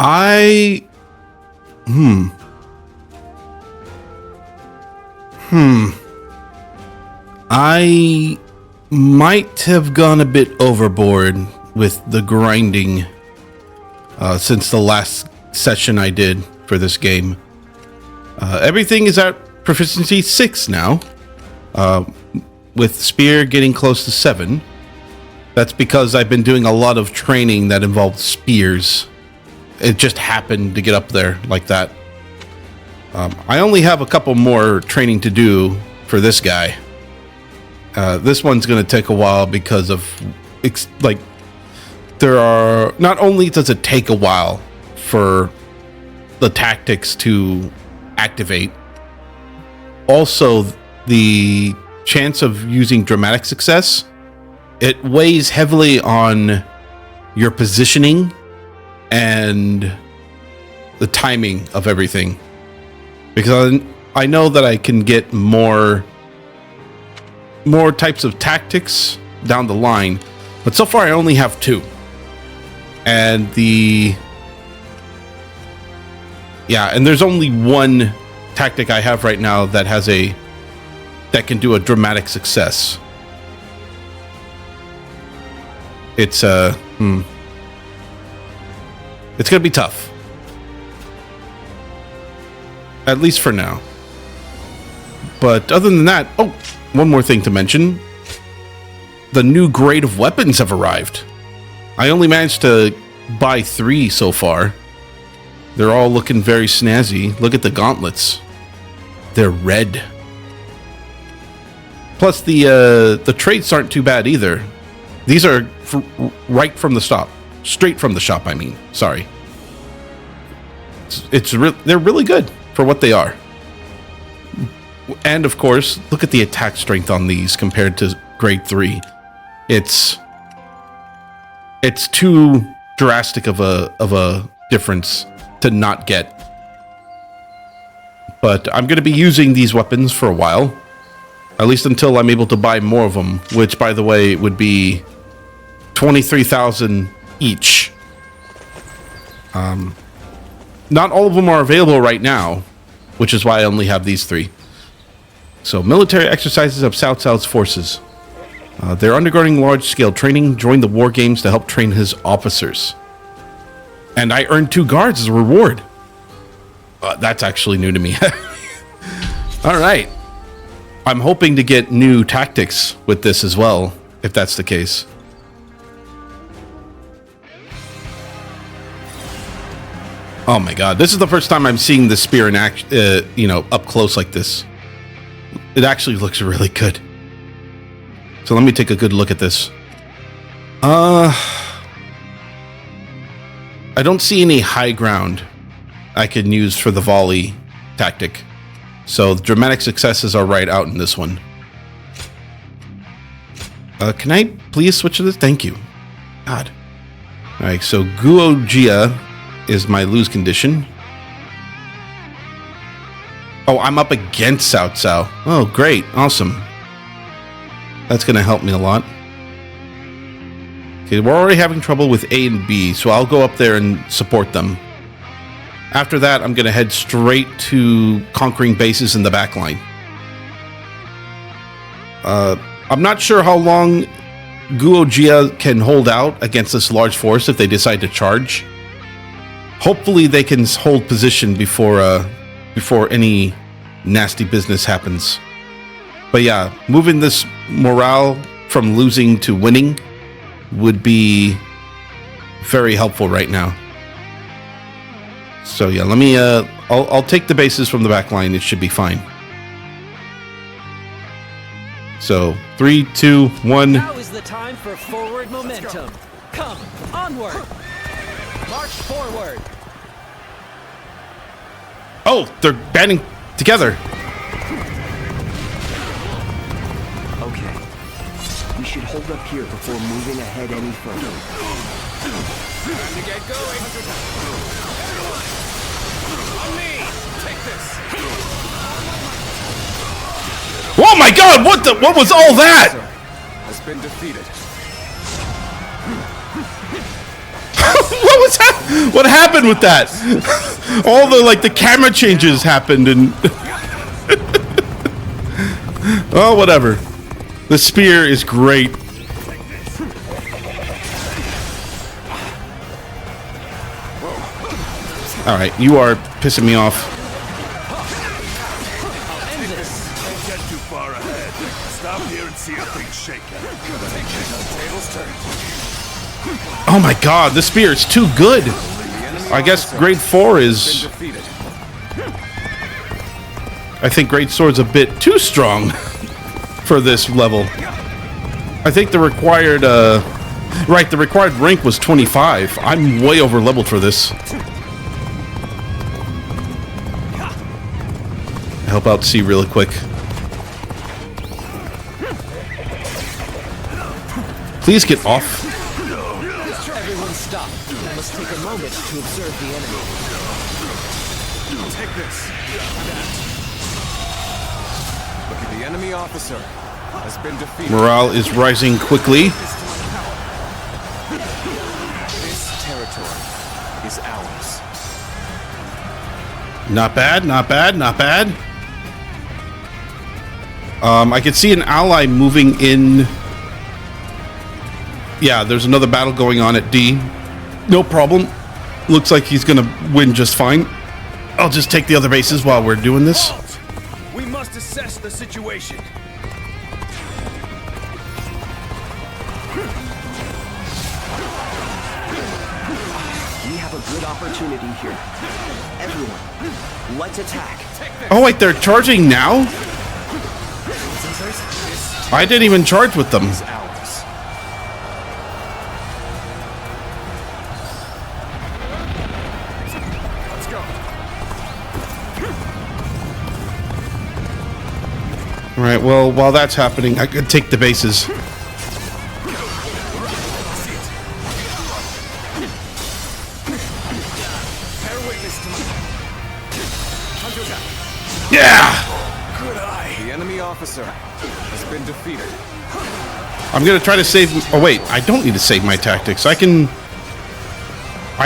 I... I might have gone a bit overboard with the grinding since the last session I did for this game. Everything is at proficiency 6 now, with spear getting close to 7. That's because I've been doing a lot of training that involved spears. It just happened to get up there like that. I only have a couple more training to do for this guy. This one's going to take a while because of, there are, not only does it take a while for the tactics to activate, also the chance of using dramatic success, it weighs heavily on your positioning and the timing of everything. Because I know that I can get more types of tactics down the line, but so far I only have 2. And and there's only one tactic I have right now that has that can do a dramatic success. It's gonna be tough. At least for now. But other than that, oh, one more thing to mention. The new grade of weapons have arrived. I only managed to buy 3 so far. They're all looking very snazzy. Look at the gauntlets. They're red. Plus the traits aren't too bad either. These are right from the shop. Straight from the shop, I mean. Sorry. They're really good for what they are. And of course, look at the attack strength on these compared to grade 3. It's too drastic of a difference to not get. But I'm going to be using these weapons for a while, at least until I'm able to buy more of them, which, by the way, would be 23,000 each. Not all of them are available right now, which is why I only have these 3. So, military exercises of Cao Cao's forces. They're undergoing large-scale training. Join the war games to help train his officers. And I earned 2 guards as a reward. That's actually new to me. All right. I'm hoping to get new tactics with this as well, if that's the case. Oh my god, this is the first time I'm seeing the spear in up close like this. It actually looks really good. So let me take a good look at this. I don't see any high ground I can use for the volley tactic. So the dramatic successes are right out in this one. Can I please switch to this? Thank you. God. Alright, so Guojia is my lose condition. Oh, I'm up against Cao Cao. Oh, great. Awesome. That's going to help me a lot. Okay, we're already having trouble with A and B, so I'll go up there and support them. After that, I'm going to head straight to conquering bases in the back line. I'm not sure how long Guojia can hold out against this large force if they decide to charge. Hopefully they can hold position before any nasty business happens. But yeah, moving this morale from losing to winning would be very helpful right now. So yeah, let me I'll take the bases from the back line. It should be fine. So 3, 2, 1. Now is the time for forward momentum. Come onward. March forward. Oh, they're banding together. Okay. We should hold up here before moving ahead any further. Time to get going. On me. Take this. Oh my god, what was all that? Has been defeated. What was What happened with that? All the like the camera changes happened and oh, whatever. The spear is great. All right, you are pissing me off. Don't get too far ahead. Stop here and see how things shake out. Tables turn. Oh my god, the spear is too good. I guess grade 4 is... I think grade sword's a bit too strong for this level. I think the required, right, the required rank was 25. I'm way over leveled for this. Help out C really quick. Please get off. Everyone stop. I must take a moment to observe the enemy. Take this. Look at the enemy officer has been defeated. Morale is rising quickly. This territory is ours. Not bad, not bad, not bad. I can see an ally moving in. Yeah, there's another battle going on at D. No problem. Looks like he's gonna win just fine. I'll just take the other bases while we're doing this. We must assess the situation. We have a good opportunity here. Everyone, let's attack. Oh wait, they're charging now? I didn't even charge with them. Is ours. Let's go. Alright, well, while that's happening, I could take the bases. Bear witness to me. Yeah! Good eye. The enemy officer has been defeated. I'm gonna try to save... Oh wait, I don't need to save my tactics. I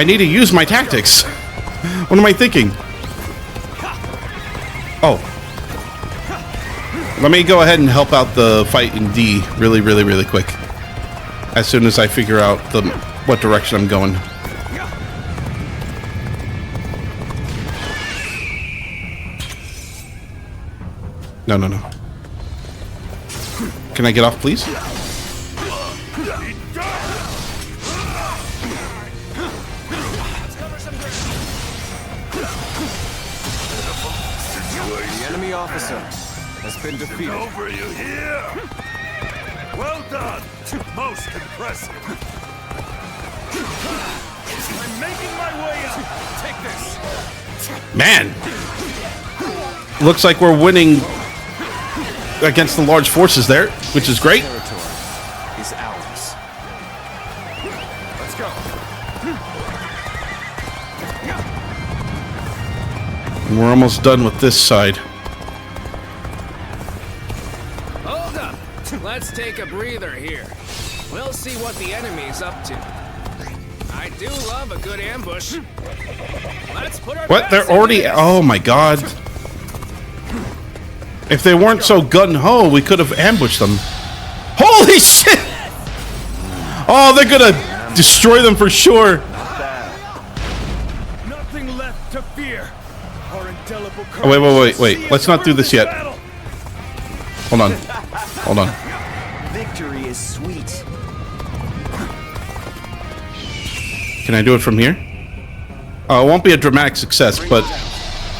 need to use my tactics. What am I thinking? Oh. Let me go ahead and help out the fight in D really, really, really quick. As soon as I figure out what direction I'm going. No, no, no. Can I get off, please? The enemy officer has been defeated. Over you here. Well done. Most impressive. I'm making my way up. Take this. Man! Looks like we're winning against the large forces there, which is great. Territory is ours. Let's go. And we're almost done with this side. Hold up. Let's take a breather here. We'll see what the enemy's up to. I do love a good ambush. Let's put our What? They're backs into already... this. Oh my god. If they weren't so gung-ho, we could have ambushed them. Holy shit! Oh, they're gonna destroy them for sure. Nothing left to fear. Our indelible Oh, wait. Let's not do this yet. Hold on. Hold on. Victory is sweet. Can I do it from here? It won't be a dramatic success, but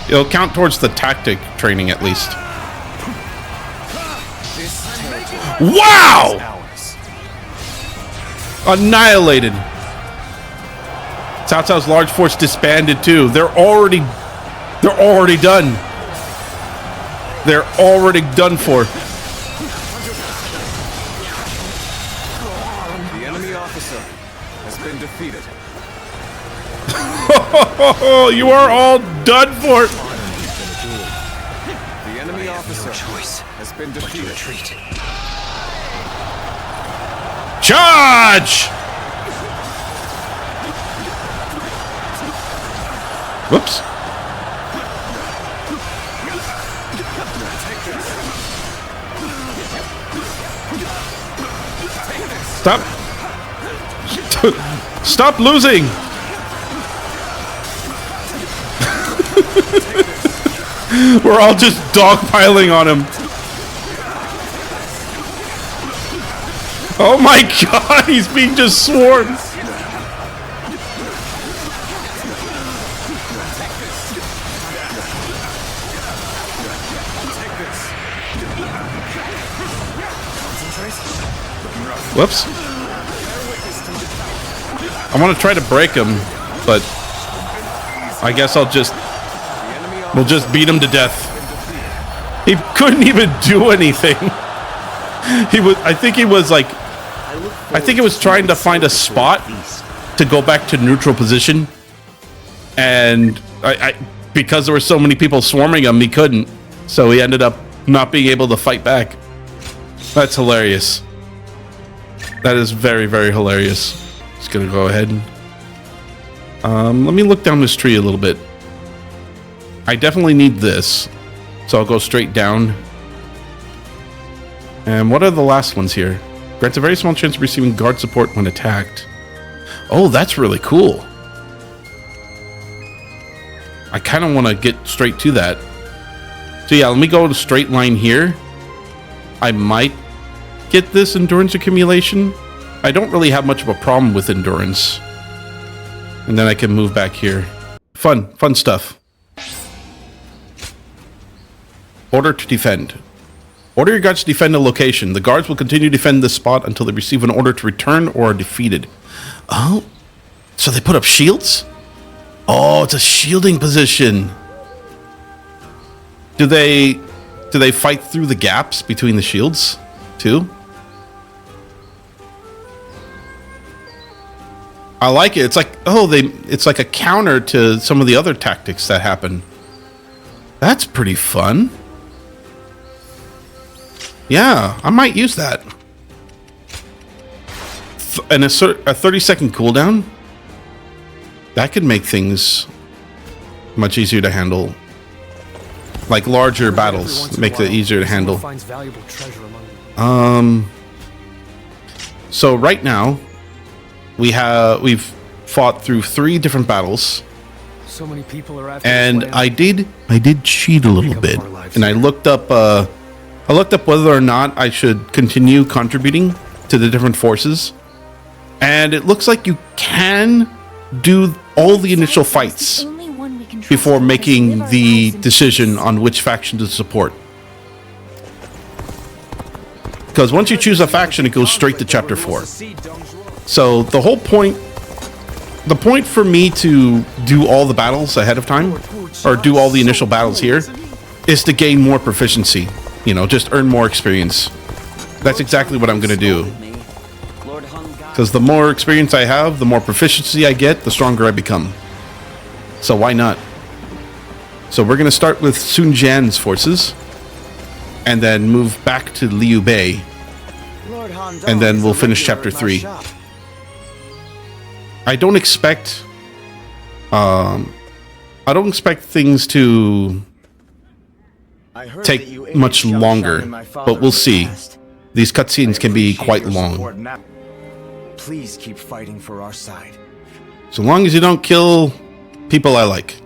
it'll count towards the tactic training at least. This territory Wow! is ours. Annihilated. Cao Cao's large force disbanded too. They're already done. They're already done for. The enemy officer has been defeated. You are all done for. The enemy officer has been defeated. Charge! Whoops. Stop. Stop losing. We're all just dogpiling on him. Oh my god, he's being just swarmed. Whoops. I want to try to break him, but I guess we'll just beat him to death. He couldn't even do anything. I think it was trying to find a spot to go back to neutral position, and because there were so many people swarming him, he couldn't. So he ended up not being able to fight back. That's hilarious. That is very, very hilarious. Just gonna go ahead. Let me look down this tree a little bit. I definitely need this, so I'll go straight down. And what are the last ones here? Grants a very small chance of receiving guard support when attacked. Oh, that's really cool. I kind of want to get straight to that. So yeah, let me go to straight line here. I might get this endurance accumulation. I don't really have much of a problem with endurance. And then I can move back here. Fun stuff. Order to defend. Order your guards to defend a location. The guards will continue to defend this spot until they receive an order to return or are defeated. Oh, so they put up shields? Oh, it's a shielding position. Do they fight through the gaps between the shields too? I like it. It's like, it's like a counter to some of the other tactics that happen. That's pretty fun. Yeah, I might use that. And a 30-second cooldown? That could make things much easier to handle. Like larger battles, make it easier to handle. So right now, we've fought through 3 different battles. So many people are after and I did cheat a little bit, and I looked up whether or not I should continue contributing to the different forces, and it looks like you can do all the initial fights before making the decision on which faction to support. Because once you choose a faction, it goes straight to chapter 4. So the point for me to do all the battles ahead of time, or do all the initial battles here, is to gain more proficiency. You know, just earn more experience. That's exactly what I'm going to do. Because the more experience I have, the more proficiency I get, the stronger I become. So why not? So we're going to start with Sun Jian's forces, and then move back to Liu Bei, and then we'll finish chapter 3. I don't expect things to take much longer, but we'll see. These cutscenes can be quite long. Please keep fighting for our side. So long as you don't kill people I like.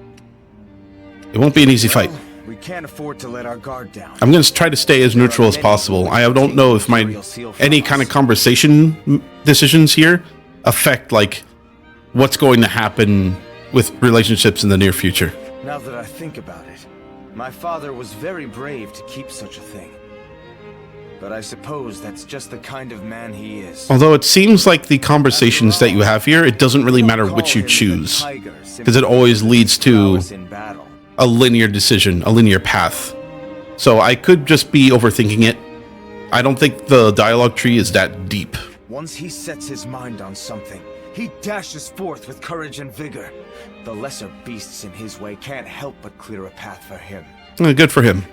It won't be an easy fight. We can't afford to let our guard down. I'm going to try to stay as neutral as possible. I don't know if any kind of conversation decisions here affect like what's going to happen with relationships in the near future. Now that I think about it, my father was very brave to keep such a thing. But I suppose that's just the kind of man he is. Although it seems like the conversations that you have here, it doesn't really matter which you choose, because it always leads to a linear decision, a linear path. So I could just be overthinking it. I don't think the dialogue tree is that deep. Once he sets his mind on something, he dashes forth with courage and vigor. The lesser beasts in his way can't help but clear a path for him. Good for him.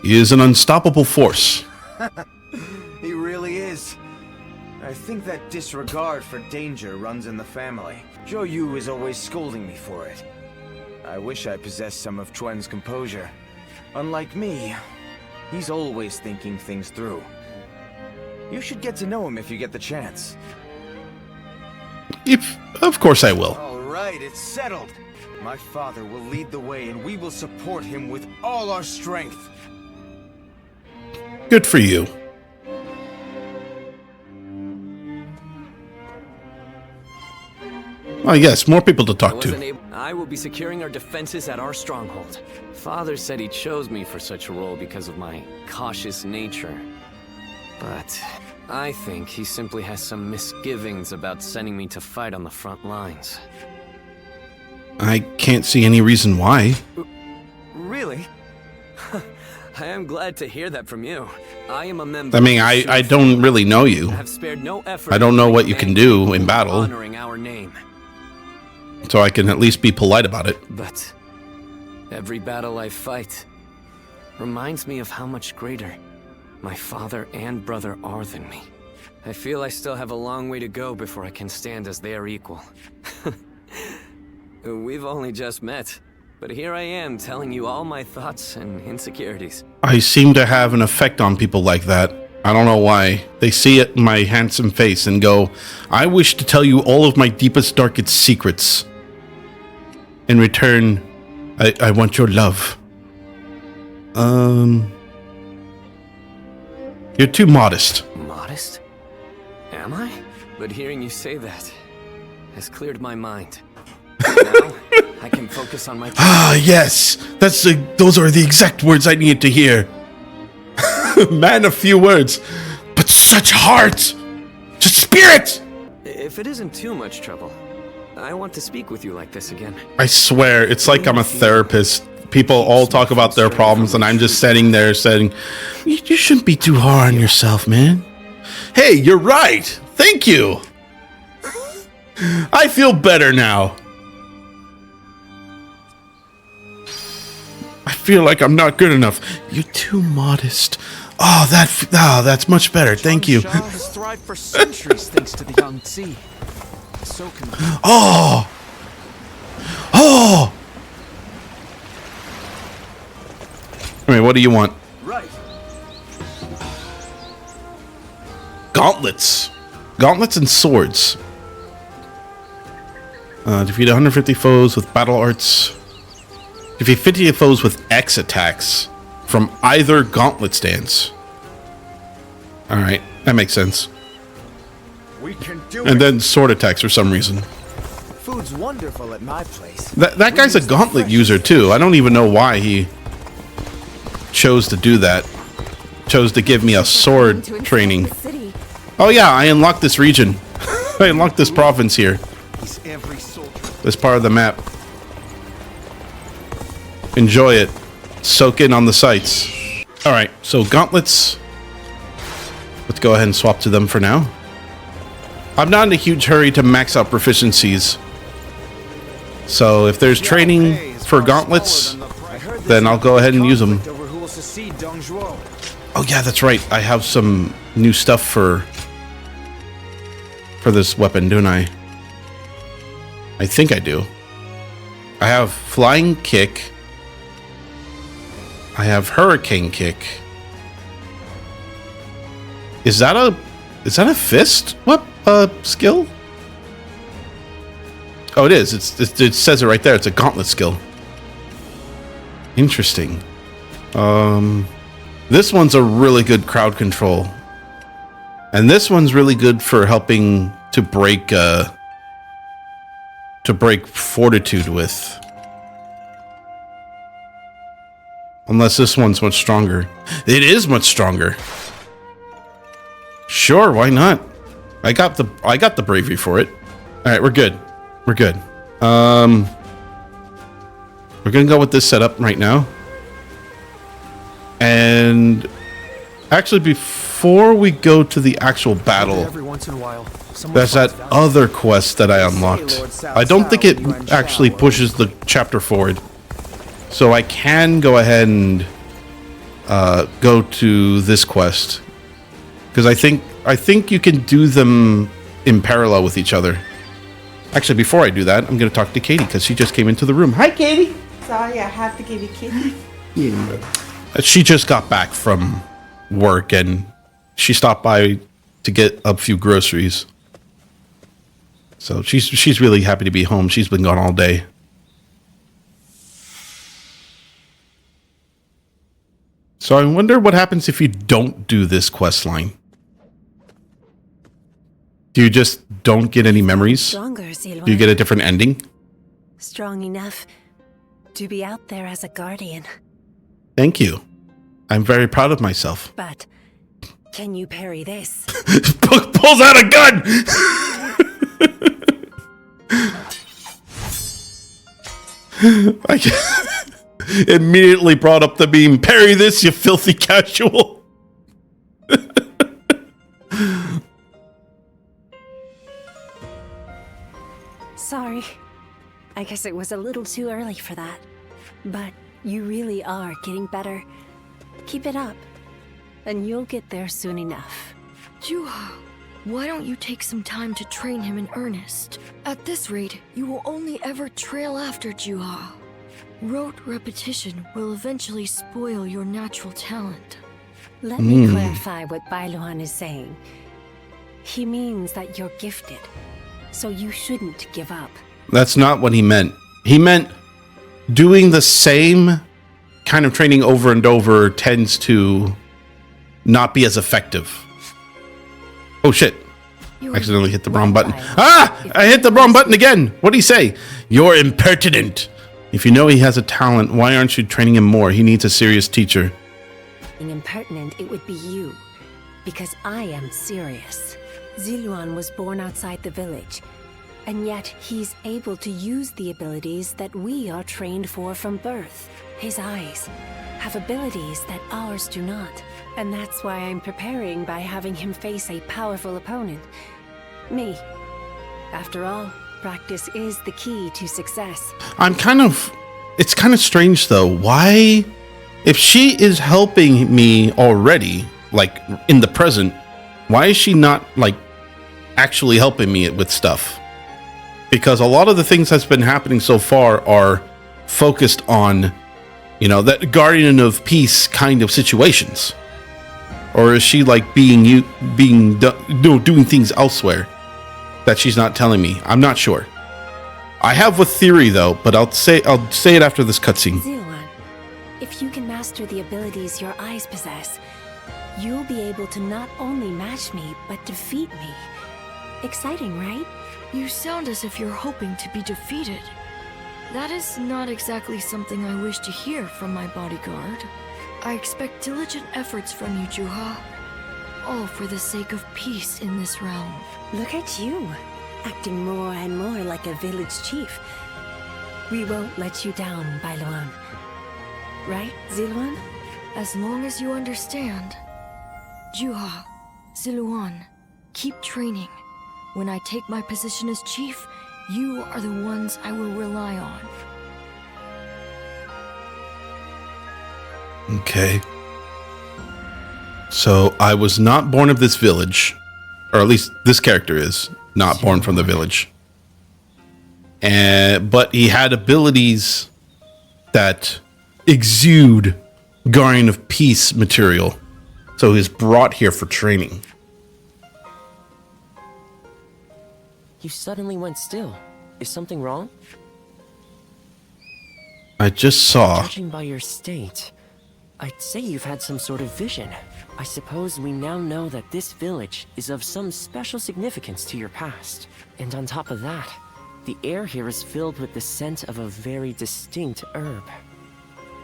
He is an unstoppable force. He really is. I think that disregard for danger runs in the family. Zhou Yu is always scolding me for it. I wish I possessed some of Chuan's composure. Unlike me, he's always thinking things through. You should get to know him if you get the chance. Of course I will. All right, it's settled. My father will lead the way, and we will support him with all our strength. Good for you. Oh yes, more people to talk to. I will be securing our defenses at our stronghold. Father said he chose me for such a role because of my cautious nature. But I think he simply has some misgivings about sending me to fight on the front lines. I can't see any reason why. Really? I am glad to hear that from you. I am a member. I mean, I don't really know you. Have spared no effort. I don't know what you can do in battle, honoring our name. so I can at least be polite about it. But every battle I fight reminds me of how much greater my father and brother are than me. I feel I still have a long way to go before I can stand as their equal. We've only just met, but here I am telling you all my thoughts and insecurities. I seem to have an effect on people like that. I don't know why. They see it in my handsome face and go, I wish to tell you all of my deepest, darkest secrets. In return, I want your love. You're too modest. Modest? Am I? But hearing you say that has cleared my mind. Now, I can focus on my... Ah, yes! Those are the exact words I needed to hear. Man of few words, but such heart! Such spirit! If it isn't too much trouble, I want to speak with you like this again. I swear, it's like I'm a therapist. People all talk about their problems, and I'm just sitting there saying, you shouldn't be too hard on yourself, man. Hey, you're right! Thank you! I feel better now. I feel like I'm not good enough. You're too modest. Oh, that's much better. Thank you. Shah has thrived for centuries thanks to the Yangtze. So can we. Oh! I mean, what do you want? Right. Gauntlets. Gauntlets and swords. Defeat 150 foes with battle arts. Defeat 50 foes with X attacks from either gauntlet stance. Alright, that makes sense. We can do And then sword attacks for some reason. Food's wonderful at my place. That guy's a gauntlet user too. I don't even know why he chose to do that. Chose to give me a sword training. Oh yeah, I unlocked this region. I unlocked this province here. This part of the map. Enjoy it. Soak in on the sights. Alright, so gauntlets. Let's go ahead and swap to them for now. I'm not in a huge hurry to max out proficiencies. So if there's training for gauntlets, then I'll go ahead and use them. Oh yeah, that's right. I have some new stuff for this weapon, don't I? I think I do. I have flying kick. I have hurricane kick. Is that a fist? What skill? Oh, it is. It says it right there. It's a gauntlet skill. Interesting. This one's a really good crowd control, and this one's really good for helping to break fortitude with. Unless this one's much stronger. It is much stronger. Sure, why not? I got the bravery for it. All right, we're good. We're good. We're gonna go with this setup right now. And actually, before we go to the actual battle, there's that other quest that I unlocked. I don't think it actually pushes the chapter forward. So I can go ahead and go to this quest, because I think you can do them in parallel with each other. Actually, before I do that, I'm going to talk to Katie because she just came into the room. Hi, Katie. Sorry, I have to give you kitty. She just got back from work and she stopped by to get a few groceries. So she's really happy to be home. She's been gone all day. So I wonder what happens if you don't do this quest line. Do you just don't get any memories? Stronger, Do you get a different ending? Strong enough to be out there as a guardian. Thank you. I'm very proud of myself. But can you parry this? Pulls out a gun! I immediately brought up the beam. Parry this, you filthy casual. Sorry. I guess it was a little too early for that. But you really are getting better. Keep it up, and you'll get there soon enough. Juha, why don't you take some time to train him in earnest? At this rate, you will only ever trail after Juha. Rote repetition will eventually spoil your natural talent. Let me clarify what Bailuan is saying. He means that you're gifted, so you shouldn't give up. That's not what he meant. He meant doing the same kind of training over and over tends to not be as effective. Oh shit. Accidentally hit the wrong button. Ah! I hit the wrong button again. What do you say? You're impertinent. If you know he has a talent, why aren't you training him more? He needs a serious teacher. Being impertinent, it would be you. Because I am serious. Ziluan was born outside the village. And yet, he's able to use the abilities that we are trained for from birth. His eyes have abilities that ours do not. And that's why I'm preparing by having him face a powerful opponent. Me. After all, practice is the key to success. It's kind of strange though. Why, if she is helping me already, like in the present, why is she not like actually helping me with stuff? Because a lot of the things that's been happening so far are focused on, you know, that guardian of peace kind of situations. Or is she like doing things elsewhere that she's not telling me? I'm not sure. I have a theory though, but I'll say it after this cutscene. Ziluan, if you can master the abilities your eyes possess, you'll be able to not only match me, but defeat me. Exciting, right? You sound as if you're hoping to be defeated. That is not exactly something I wish to hear from my bodyguard. I expect diligent efforts from you, Juha. All for the sake of peace in this realm. Look at you, acting more and more like a village chief. We won't let you down, Bailuan. Right, Ziluan? As long as you understand. Juha, Ziluan, keep training. When I take my position as chief, you are the ones I will rely on. Okay. So I was not born of this village, or at least this character is not born from the village. But he had abilities that exude Guardian of Peace material. So he's brought here for training. You suddenly went still. Is something wrong? I just saw. Judging by your state, I'd say you've had some sort of vision. I suppose we now know that this village is of some special significance to your past. And on top of that, the air here is filled with the scent of a very distinct herb.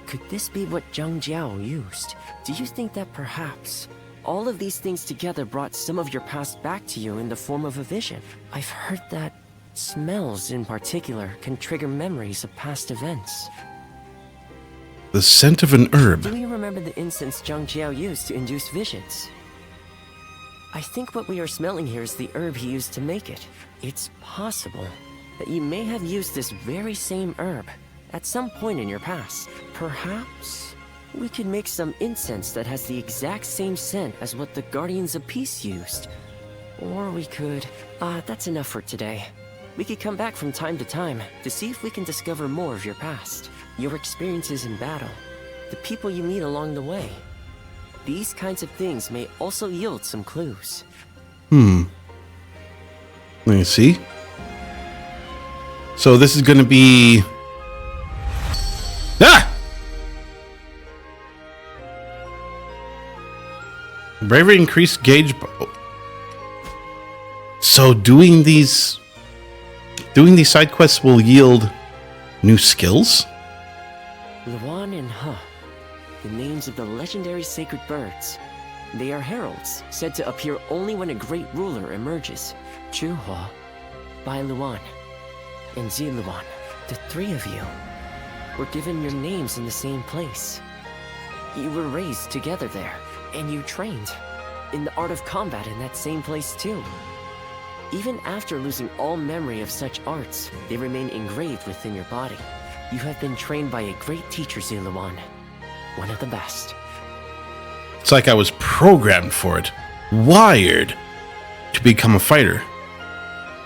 Could this be what Zhang Jiao used? Do you think that perhaps all of these things together brought some of your past back to you in the form of a vision? I've heard that smells in particular can trigger memories of past events. The scent of an herb. Do you remember the incense Zhang Jiao used to induce visions? I think what we are smelling here is the herb he used to make it. It's possible that you may have used this very same herb at some point in your past. Perhaps we could make some incense that has the exact same scent as what the Guardians of Peace used. Or we could... that's enough for today. We could come back from time to time to see if we can discover more of your past, your experiences in battle, the people you meet along the way. These kinds of things may also yield some clues. Let me see. So this is going to be... Ah! Bravery increased gauge... So doing these side quests will yield new skills? Luan and Huh, the names of the legendary sacred birds. They are heralds, said to appear only when a great ruler emerges. Juhua, Bai Luan, and Ziluan, the three of you, were given your names in the same place. You were raised together there, and you trained in the art of combat in that same place too. Even after losing all memory of such arts, they remain engraved within your body. You have been trained by a great teacher, Ziluan, one of the best. It's like I was programmed for it, wired to become a fighter.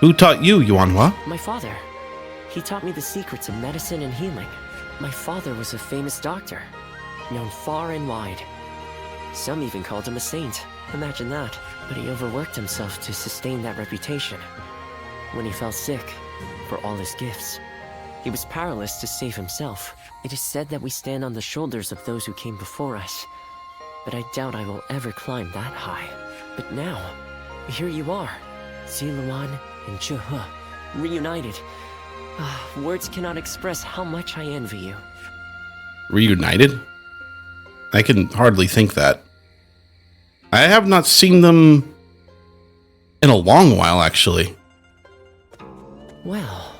Who taught you, Yuanhua? My father. He taught me the secrets of medicine and healing. My father was a famous doctor, known far and wide. Some even called him a saint. Imagine that. But he overworked himself to sustain that reputation. When he fell sick, for all his gifts, he was powerless to save himself. It is said that we stand on the shoulders of those who came before us, but I doubt I will ever climb that high. But now, here you are, Ziluan and Juhua, reunited. Words cannot express how much I envy you. Reunited? I can hardly think that. I have not seen them in a long while, actually. Well.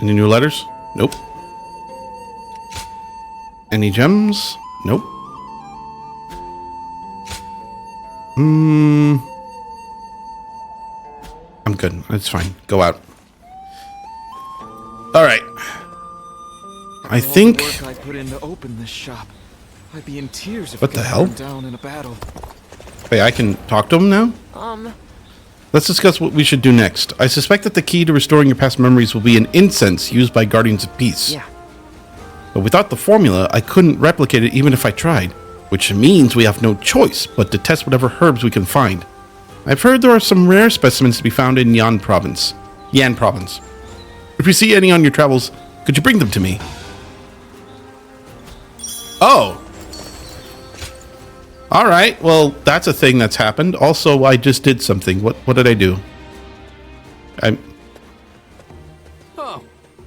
Any new letters? Nope. Any gems? Nope. I'm good. It's fine. Go out. All right. I think. The work I put in to open this shop, I'd be in tears if What it the got hell? burned down in a battle. Wait, I can talk to him now? Let's discuss what we should do next. I suspect that the key to restoring your past memories will be an incense used by Guardians of Peace. Yeah. But without the formula, I couldn't replicate it even if I tried, which means we have no choice but to test whatever herbs we can find. I've heard there are some rare specimens to be found in Yan Province. If you see any on your travels, could you bring them to me? Oh! All right, well, that's a thing that's happened. Also, I just did something. What did I do?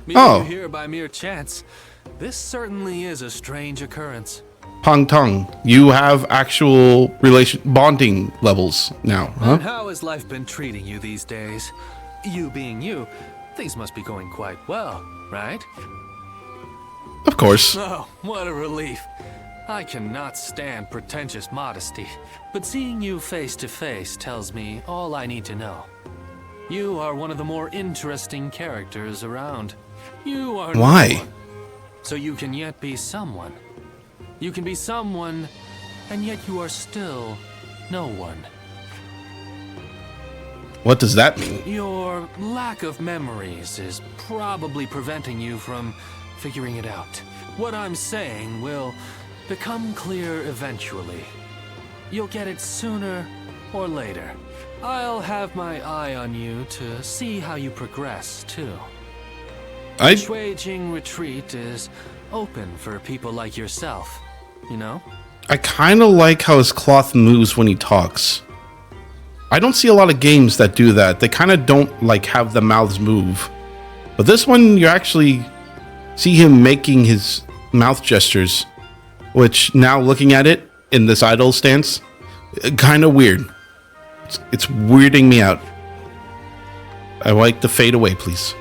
Meeting you here by mere chance. This certainly is a strange occurrence. Pong Tong, you have actual bonding levels now, huh? And how has life been treating you these days? You being you, things must be going quite well, right? Of course. Oh, what a relief. I cannot stand pretentious modesty, but seeing you face to face tells me all I need to know. You are one of the more interesting characters around. You are Why? no one, so you can yet be someone. You can be someone, and yet you are still no one. What does that mean? Your lack of memories is probably preventing you from figuring it out. What I'm saying will become clear eventually. You'll get it sooner or later. I'll have my eye on you to see how you progress, too. Shui Jing Retreat is open for people like yourself, you know? I kind of like how his cloth moves when he talks. I don't see a lot of games that do that. They kind of don't like have the mouths move. But this one, you actually see him making his mouth gestures, which now looking at it in this idle stance, kind of weird. It's weirding me out. I like to fade away, please.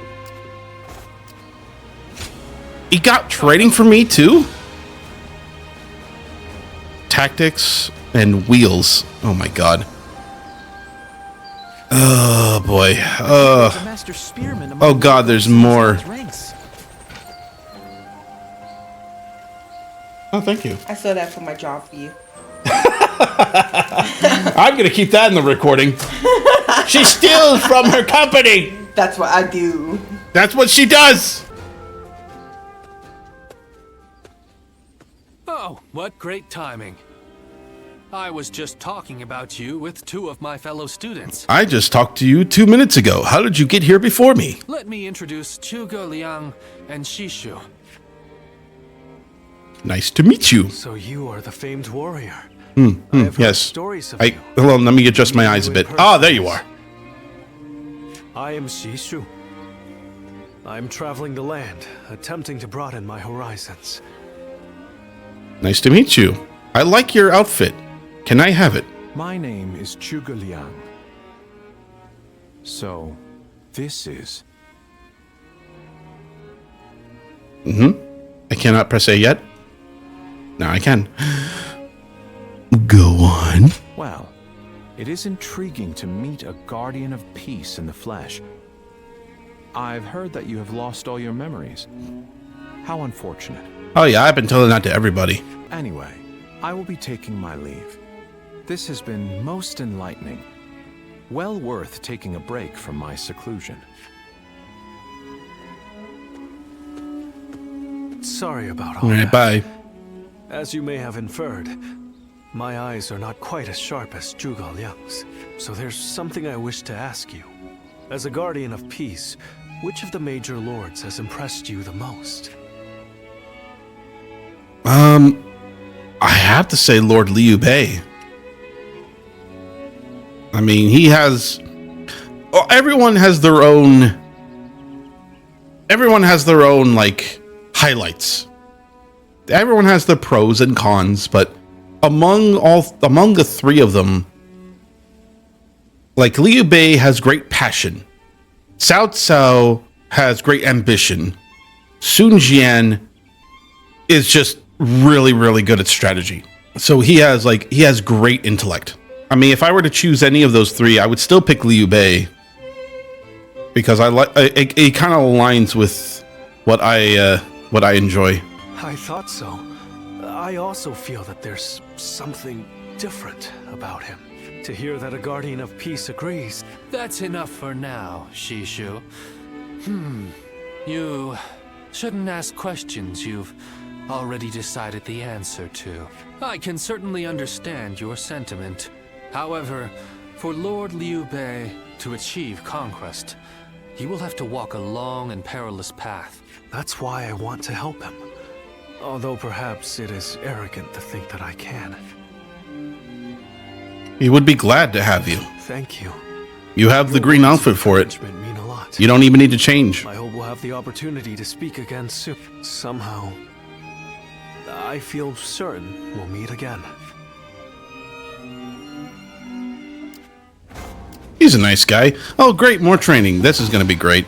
He got trading for me too? Tactics and wheels. Oh my god. Oh boy. Oh god, there's more. Oh, thank you. I saw that for my job for you. I'm gonna keep that in the recording. She steals from her company. That's what I do. That's what she does! Oh, what great timing. I was just talking about you with 2 of my fellow students. I just talked to you 2 minutes ago. How did you get here before me? Let me introduce Zhuge Liang and Shishu. Nice to meet you. So you are the famed warrior. I have heard Yes. stories of I, you. hold on, let me adjust my eyes a bit. Ah, there you are. I am Shishu. I'm traveling the land, attempting to broaden my horizons. Nice to meet you. I like your outfit. Can I have it? My name is Zhuge Liang. So, this is... I cannot press A yet. Now I can. Go on. Well, it is intriguing to meet a guardian of peace in the flesh. I've heard that you have lost all your memories. How unfortunate. Oh yeah, I've been telling that to everybody. Anyway, I will be taking my leave. This has been most enlightening. Well worth taking a break from my seclusion. Sorry about all Alright, that. bye. As you may have inferred, my eyes are not quite as sharp as Zhuge Liang's. So there's something I wish to ask you. As a guardian of peace, which of the major lords has impressed you the most? I have to say Lord Liu Bei. I mean, he has... Well, everyone has their own... Everyone has their own, like, highlights. Everyone has their pros and cons, but among the 3 of them, like, Liu Bei has great passion. Cao Cao has great ambition. Sun Jian is just really, really good at strategy. So he has great intellect. I mean, if I were to choose any of those 3, I would still pick Liu Bei because I like it kind of aligns with what I enjoy. I thought so. I also feel that there's something different about him. To hear that a guardian of peace agrees. That's enough for now, Shishu. You shouldn't ask questions you've already decided the answer to. I can certainly understand your sentiment. However, for Lord Liu Bei to achieve conquest, he will have to walk a long and perilous path. That's why I want to help him. Although perhaps it is arrogant to think that I can. He would be glad to have you. Thank you. You have the green outfit for it. Mean a lot. You don't even need to change. I hope we'll have the opportunity to speak again soon. Somehow, I feel certain we'll meet again. He's a nice guy. Oh, great, more training. This is going to be great.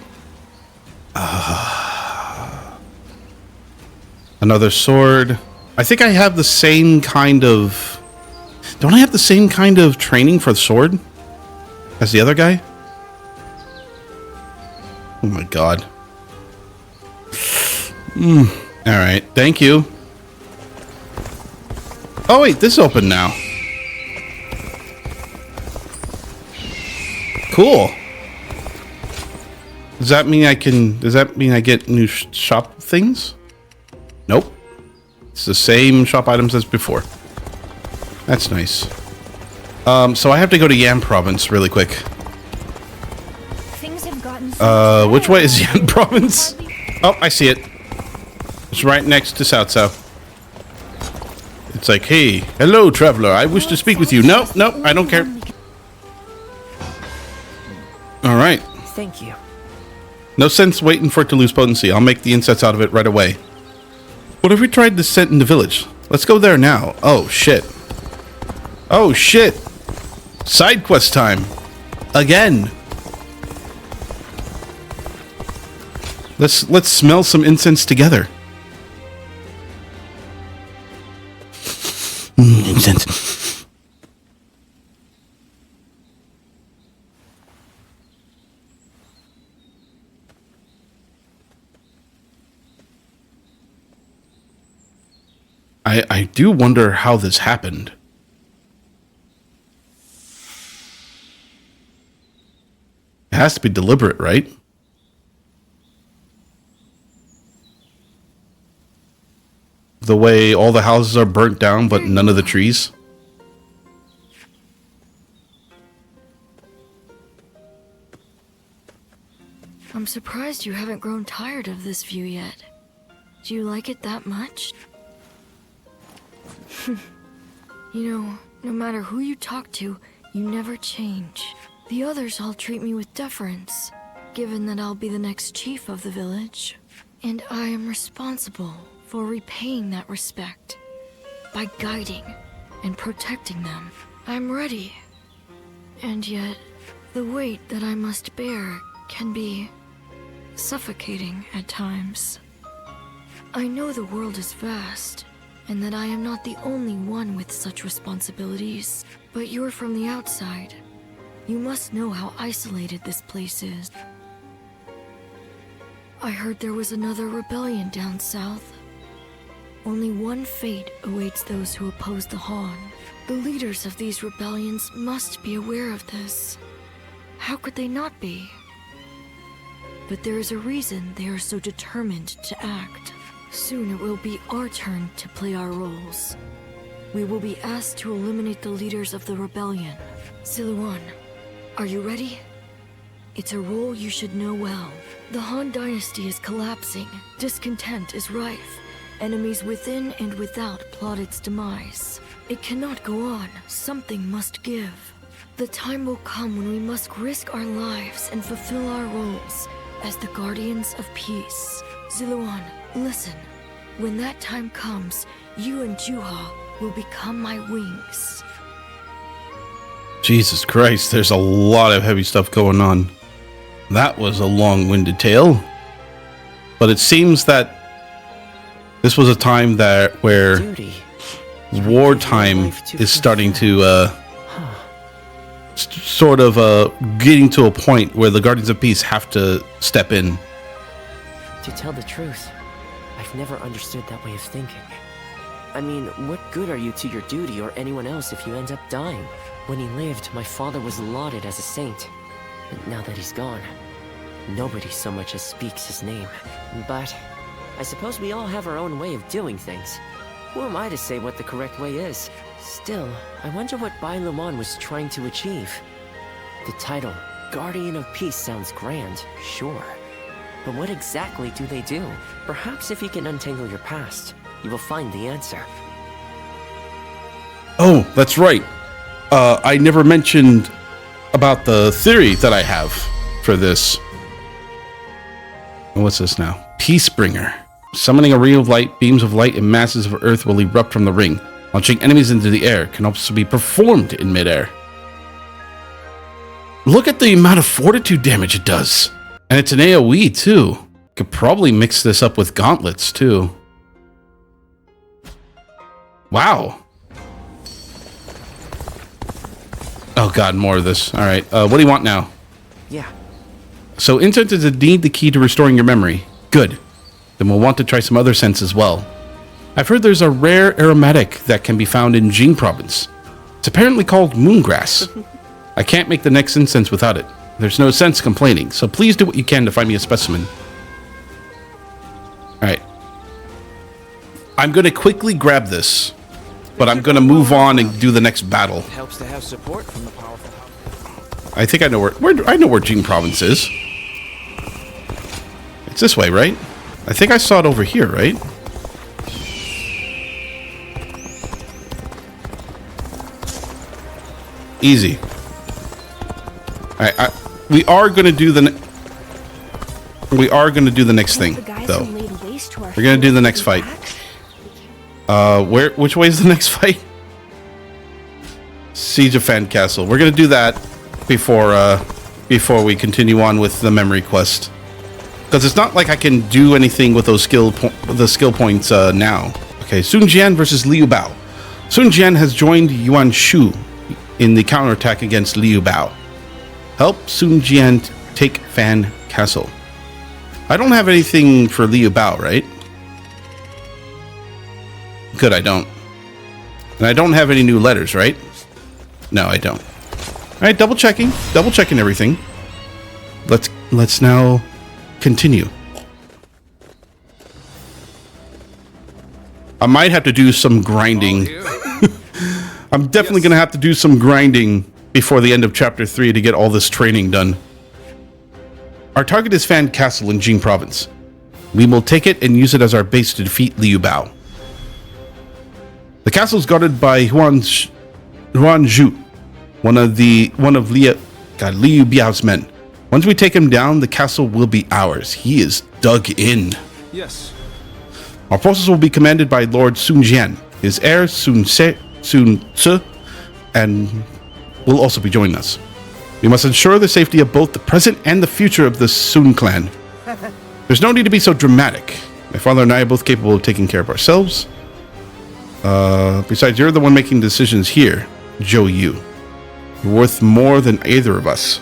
Another sword. I think I have the same kind of... Don't I have the same kind of training for the sword as the other guy? Oh my god. Alright, thank you. Oh wait, this is open now. Cool. Does that mean I get new shop things? Nope. It's the same shop items as before. That's nice. So I have to go to Yan Province really quick. Things have gotten Which way is Yan Province? Oh, I see it. It's right next to Cao Cao. It's like, hey, hello, traveler. I wish to speak with you. No, I don't care. All right. Thank you. No sense waiting for it to lose potency. I'll make the insets out of it right away. What if we tried descent in the village? Let's go there now. Oh, shit. Oh, shit. Side quest time. Again. Let's smell some incense together. Incense. I do wonder how this happened. It has to be deliberate, right? The way all the houses are burnt down, but none of the trees. I'm surprised you haven't grown tired of this view yet. Do you like it that much? You know, no matter who you talk to, you never change. The others all treat me with deference, given that I'll be the next chief of the village. And I am responsible for repaying that respect by guiding and protecting them. I'm ready. And yet, the weight that I must bear can be suffocating at times. I know the world is vast, and that I am not the only one with such responsibilities. But you're from the outside. You must know how isolated this place is. I heard there was another rebellion down south. Only one fate awaits those who oppose the Han. The leaders of these rebellions must be aware of this. How could they not be? But there is a reason they are so determined to act. Soon it will be our turn to play our roles. We will be asked to eliminate the leaders of the rebellion. Siluan, are you ready? It's a role you should know well. The Han Dynasty is collapsing. Discontent is rife. Enemies within and without plot its demise. It cannot go on. Something must give. The time will come when we must risk our lives and fulfill our roles as the Guardians of Peace. Siluan, listen. When that time comes, you and Juha will become my wings. Jesus Christ, there's a lot of heavy stuff going on. That was a long-winded tale. But it seems that this was a time where wartime is starting to sort of getting to a point where the Guardians of Peace have to step in. To tell the truth, I've never understood that way of thinking. I mean, what good are you to your duty or anyone else if you end up dying? When he lived, my father was lauded as a saint. But now that he's gone, nobody so much as speaks his name. But I suppose we all have our own way of doing things. Who am I to say what the correct way is? Still, I wonder what Bai Luman was trying to achieve. The title, Guardian of Peace, sounds grand, sure. But what exactly do they do? Perhaps if you can untangle your past, you will find the answer. Oh, that's right. I never mentioned about the theory that I have for this. What's this now? Peacebringer. Summoning a ring of light, beams of light, and masses of earth will erupt from the ring. Launching enemies into the air can also be performed in midair. Look at the amount of fortitude damage it does. And it's an AoE too. Could probably mix this up with gauntlets too. Wow. Oh god, more of this. Alright, what do you want now? Yeah. So intent is indeed the key to restoring your memory. Good. Then we'll want to try some other scents as well. I've heard there's a rare aromatic that can be found in Jing province. It's apparently called moongrass. I can't make the next incense without it. There's no sense complaining, so please do what you can to find me a specimen. Alright. I'm going to quickly grab this, but I'm going to move on and do the next battle. It helps to have support from the powerful house. I think I know where Jing province is. It's this way, right? I think I saw it over here, right? Easy. Alright, we are gonna do the next thing, though. We're gonna do the next fight. Which way is the next fight? Siege of Fan Castle. We're gonna do that before we continue on with the memory quest. Because it's not like I can do anything with those skill points now. Okay, Sun Jian versus Liu Bao. Sun Jian has joined Yuan Shu in the counterattack against Liu Bao. Help Sun Jian take Fan Castle. I don't have anything for Liu Bao, right? Good, I don't. And I don't have any new letters, right? No, I don't. Alright, double checking everything. let's now continue. I might have to do some grinding. I'm definitely going to have to do some grinding before the end of Chapter 3 to get all this training done. Our target is Fan Castle in Jing Province. We will take it and use it as our base to defeat Liu Bao. The castle is guarded by Huan Zhu, one of Liu Biao's men. Once we take him down, the castle will be ours. He is dug in. Yes. Our forces will be commanded by Lord Sun Jian. His heir Sun Tzu and will also be joining us. We must ensure the safety of both the present and the future of the Sun clan. There's no need to be so dramatic. My father and I are both capable of taking care of ourselves. Besides, you're the one making decisions here, Zhou Yu. You're worth more than either of us.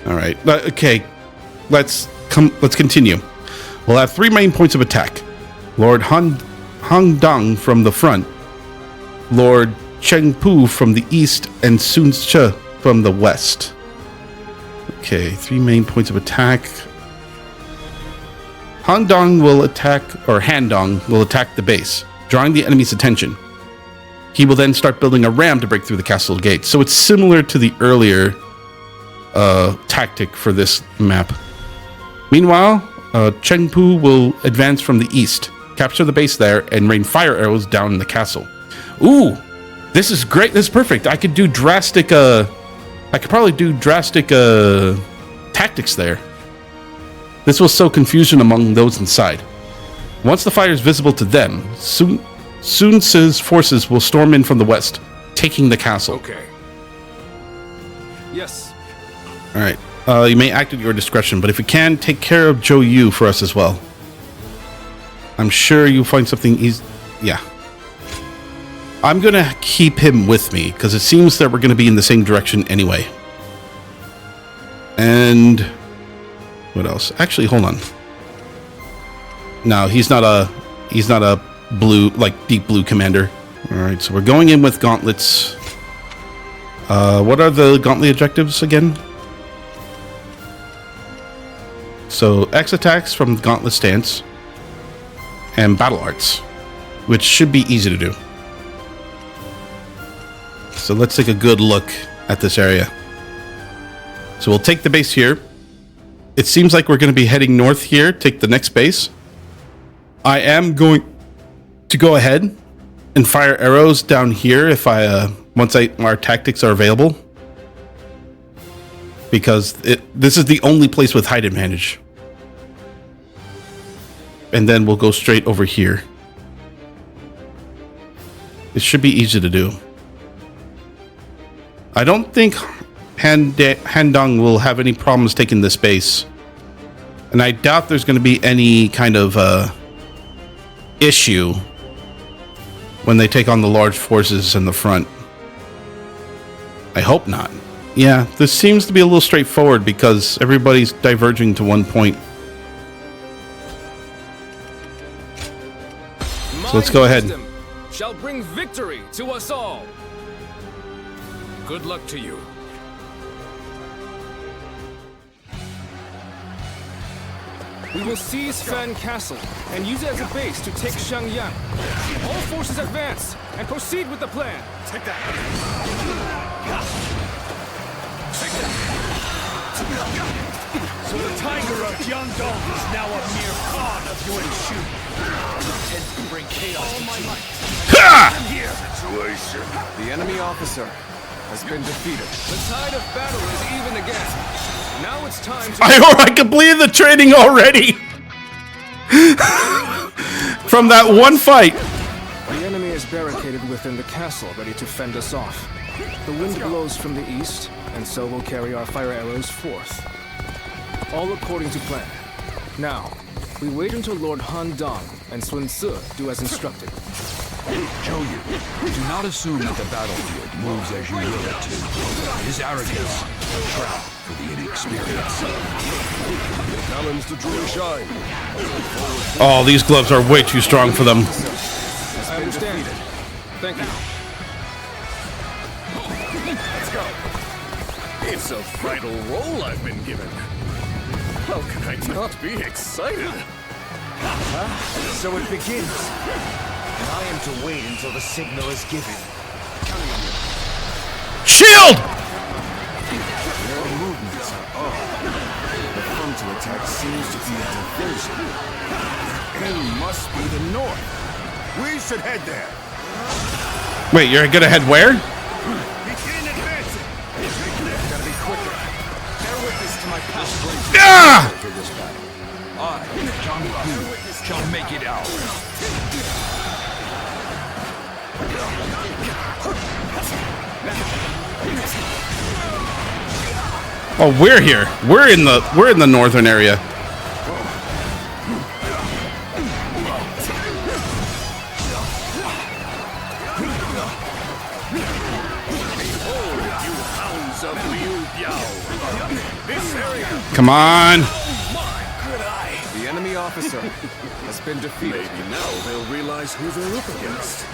All right. Okay. Let's continue. We'll have 3 main points of attack. Lord Hang Dong from the front, Lord Cheng Pu from the east, and Sun Ce from the west. Okay, 3 main points of attack. Han Dong will attack the base, drawing the enemy's attention. He will then start building a ram to break through the castle gates. So it's similar to the earlier tactic for this map. Meanwhile, Cheng Pu will advance from the east, capture the base there, and rain fire arrows down in the castle. Ooh, this is great. This is perfect. I could do drastic. I could probably do drastic tactics there. This will sow confusion among those inside. Once the fire is visible to them, Sun Tzu's forces will storm in from the west, taking the castle. Okay. Yes. All right. You may act at your discretion, but if you can, take care of Zhou Yu for us as well. I'm sure you'll find something easy. Yeah. I'm going to keep him with me, because it seems that we're going to be in the same direction anyway. And what else? Actually, hold on. No, he's not a blue, like deep blue commander. All right, so we're going in with gauntlets. What are the gauntlet objectives again? So X attacks from Gauntlet Stance and Battle Arts, which should be easy to do. So let's take a good look at this area. So we'll take the base here. It seems like we're going to be heading north here, take the next base. I am going to go ahead and fire arrows down here if once our tactics are available. Because this is the only place with height advantage. And then we'll go straight over here. It should be easy to do. I don't think Han Dong will have any problems taking this base. And I doubt there's going to be any kind of issue when they take on the large forces in the front. I hope not. Yeah, this seems to be a little straightforward because everybody's diverging to one point. So let's go ahead. Shall bring victory to us all. Good luck to you. We will seize Fan Castle and use it as a base to take Xiangyang. All forces advance and proceed with the plan. Take that. So the tiger of Jiangdong is now a mere pawn of your issue. Intend to bring chaos all my might. I'm here. Situation. The enemy officer has been defeated. The tide of battle is even again. Now it's time to... I completed the training already! From that one fight! The enemy is barricaded within the castle, ready to fend us off. The wind blows from the east, and so we'll carry our fire arrows forth. All according to plan. Now, we wait until Lord Han Dong and Sun Ce do as instructed. Zhou Yu, do not assume that the battlefield moves as you will it to. His arrogance, a trap for the inexperienced. Challenge to truly shine. Oh, these gloves are way too strong for them. I understand. Thank you. Let's go. It's a vital role I've been given. How can I not be excited? So it begins. And I am to wait until the signal is given. Shield! Your movements are odd. The frontal attack seems to be a diversion. Aim must be the north. We should head there. Wait, you're gonna head where? Begin advancing. Gotta be quicker. Bear witness to my power. Ah! For this battle. I, John Hu, shall make it out. Oh, we're here. We're in the northern area. Come on. The enemy officer has been defeated. Maybe now they'll realize who they're up against.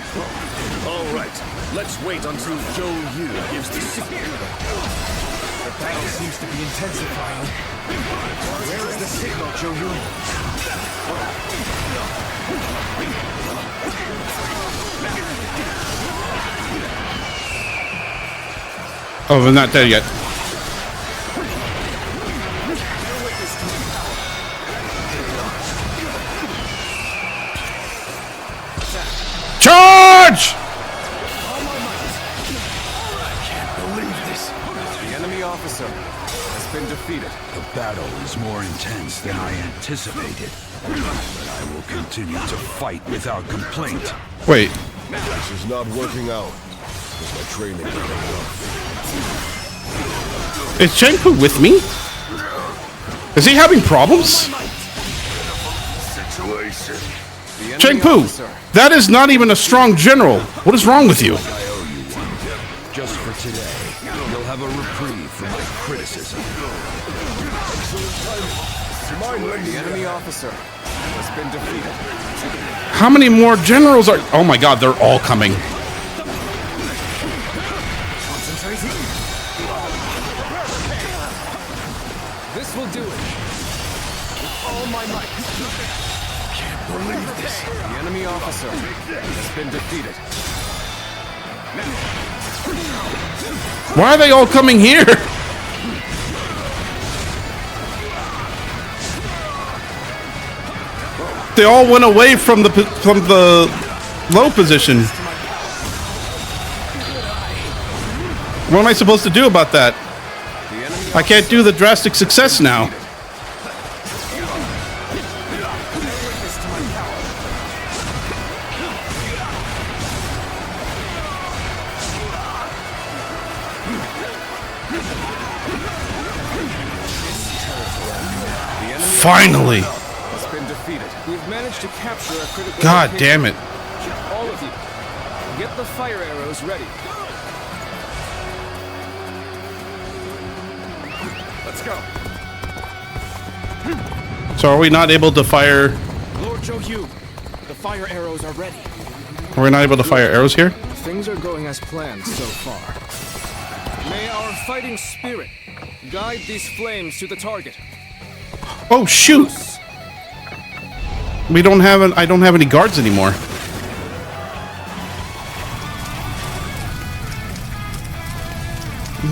All right, let's wait until Zhou Yu gives the signal. The battle seems to be intensifying. Where is the signal, Zhou Yu? Oh, we're not there yet. Charge! The enemy officer has been defeated. The battle is more intense than I anticipated. But I will continue to fight without complaint. Wait. This is not working out. Is my training not enough? Is Chengpu with me? Is he having problems? Situation. Chengpu, that is not even a strong general. What is wrong with you? I owe you one. Just for today, you'll have a reprieve from my criticism. The enemy officer has been defeated. How many more generals are... Oh my god, they're all coming. This will do it. With all my might. Can't believe this. The enemy officer has been defeated. Why are they all coming here? They all went away from the low position. What am I supposed to do about that? I can't do the drastic success now. Finally. Has been defeated. We've managed to capture a critical God location. damn it. All of you, get the fire arrows ready. Let's go. So are we not able to fire... Lord Zhou Yu, the fire arrows are ready. We're not able to fire arrows here? Things are going as planned so far. May our fighting spirit guide these flames to the target. Oh shoot! We don't have I don't have any guards anymore.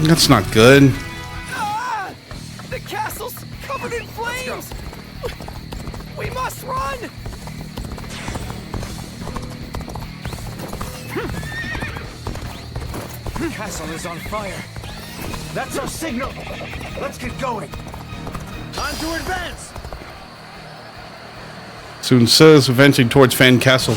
That's not good. Ah! The castle's covered in flames! We must run! The castle is on fire. That's our signal. Let's get going. Time to advance. Soon says advancing towards Fan Castle.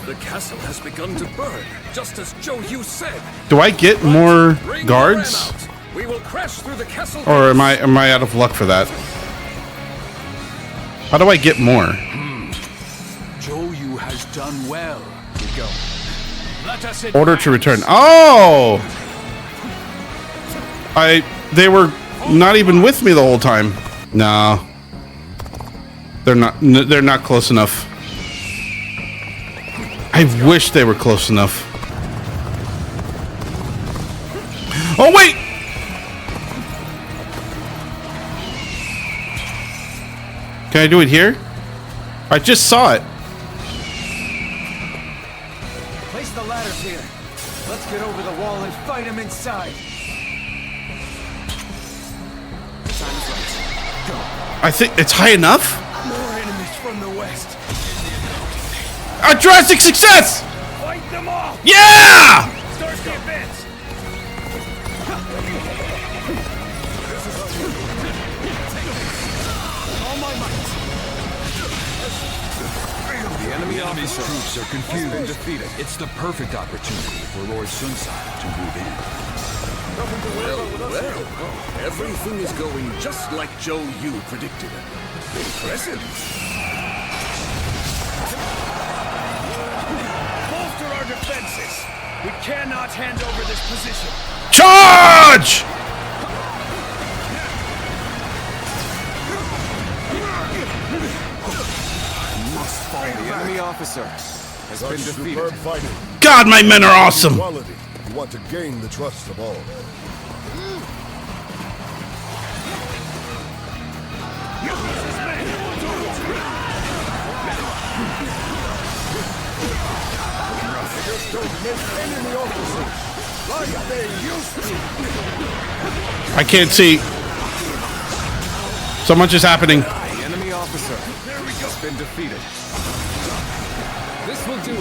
The castle has begun to burn, just as Zhou Yu said. Do I get more guards? We will crash through the castle. Or am I out of luck for that? How do I get more? Zhou Yu has done well. We go. Let us Order to return. Oh! They were not even with me the whole time. No. They're not close enough. I wish they were close enough. Oh, wait! Can I do it here? I just saw it. Place the ladders here. Let's get over the wall and fight him inside. Time's right. Go. I think it's high enough. More enemies from the west. A drastic success! Fight them off! Yeah! Start the advance! All my might! The enemy's troops are confused and defeated. It's the perfect opportunity for Lord Sunsai to move in. Well, everything is going just like Joe Yu predicted. Impressive. Bolster our defenses! We cannot hand over this position! Charge! Must fall back. The enemy officer has been defeated. Superb fighting. God, my men are awesome. Quality. You want to gain the trust of all. Just don't miss enemy officers like they used to. I can't see. So much is happening. The enemy officer has been defeated. This will do it.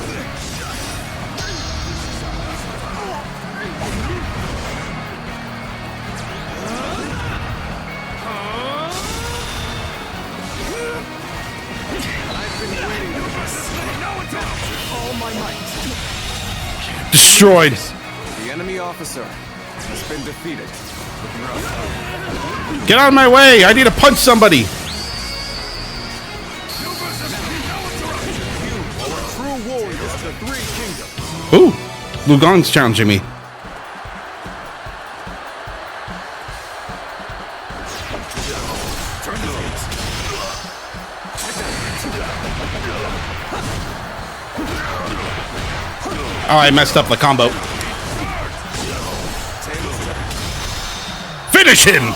I've been waiting for this. No attack! All my might. Destroyed. The enemy officer has been defeated. Get out of my way. I need to punch somebody. True warrior of the Three Kingdoms. Ooh, Lu Gong's challenging me. Oh, I messed up the combo. Finish him!